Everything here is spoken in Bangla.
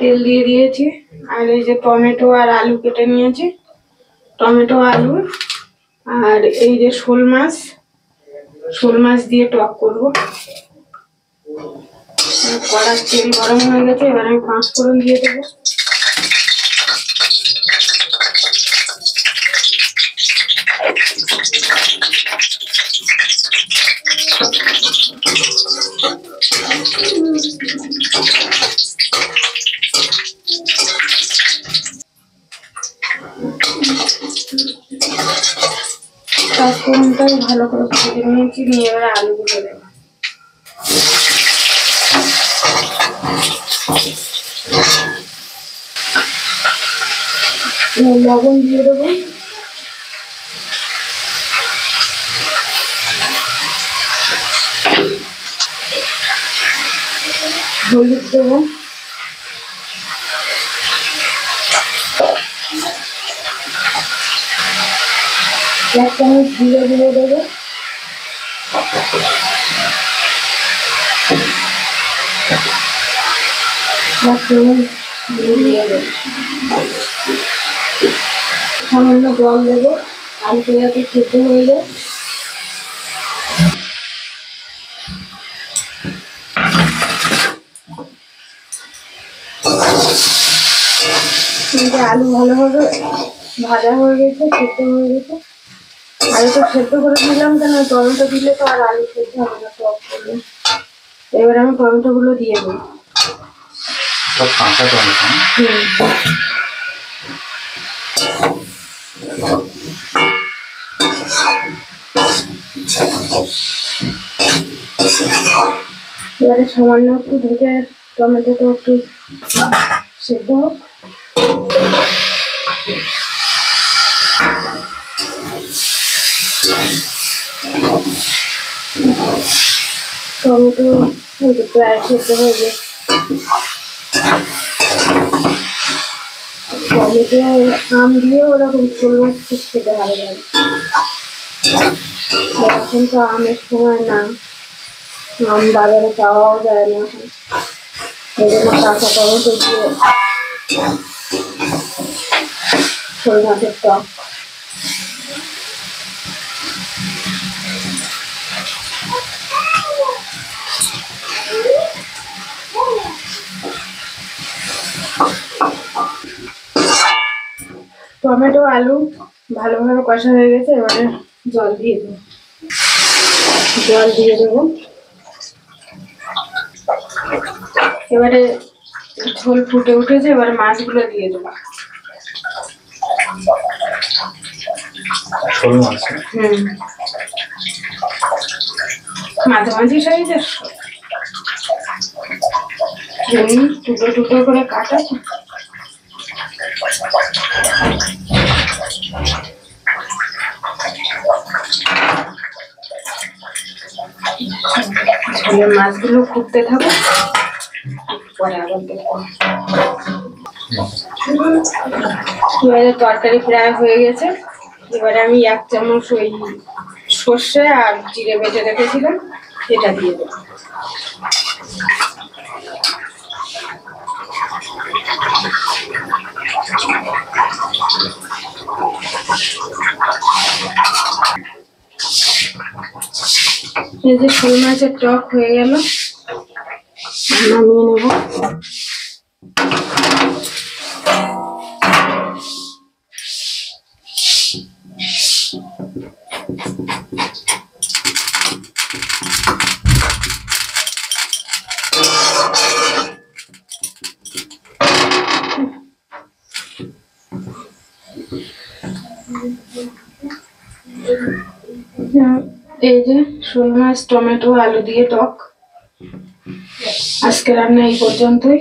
তেল দিয়ে দিয়েছি আর এই যে টমেটো আর আলু কেটে নিয়েছি, টমেটো আলু আর এই যে শোল মাছ দিয়ে টক করবো। কড়ার তেল গরম হয়ে গেছে, এবার আমি 5 ফোড়ন দিয়ে দেবো। পাঁচফোড়নটাই ভালো করে ভেজে নিয়েছি, নিয়ে এবার আলুগুলো দেবো। লবণ দিয়ে দেবো, হলুদ দেবো, এক চামচ জিরে দিয়ে দেবো, এক চামচ দিয়ে দেবো, সামান্য জল দেবো, আলুটা যাতে সেদ্ধ হয়ে যায়। আলু ভালোভাবে ভাজা হয়ে গেছে, সেদ্ধ হয়ে গেছে। আলুটা সেদ্ধ করে দিলাম, কেন টমেটো দিলে তো আর আলু সেদ্ধ হবে না, টক করলে। এবার আমি টমেটো গুলো দিয়ে দেবো। এবারে সামান্য একটু ঢেকে টমেটোটা একটু সেদ্ধ হোক। টমেটো প্রায় সেদ্ধ হয়ে যায়। টমেটো আম দিয়ে ওরকম শোল মাছ খুব খেতে ভালো লাগে। এখন তো আমের সময় না, আম বাজারে পাওয়াও যায় না, এই জন্য কাঁচা টমেটো দিয়ে শোল মাছের টক। টমেটো আলু ভালোভাবে কষা হয়ে গেছে, এবারে জল দিয়ে দেবো। এবারে ঝোল ফুটে উঠেছে, এবারে মাছগুলো দিয়ে দেবো। মাঝামাঝি সাইজের টুকরো টুকরো করে কাটা। মাছগুলো ফুটতে থাকো, পরে আবার দেখো। এবারে তরকারি প্রায় হয়ে গেছে, এবারে আমি 1 চামচ ওই সর্ষে আর জিরে বেটে রেখেছিলাম, এটা দিয়ে দেবো। এই যে শোল মাছের টক হয়ে গেল, নামিয়ে নেব। এই যে শোল মাছ টমেটো আলু দিয়ে টক। আজকে রান্না এই পর্যন্তই।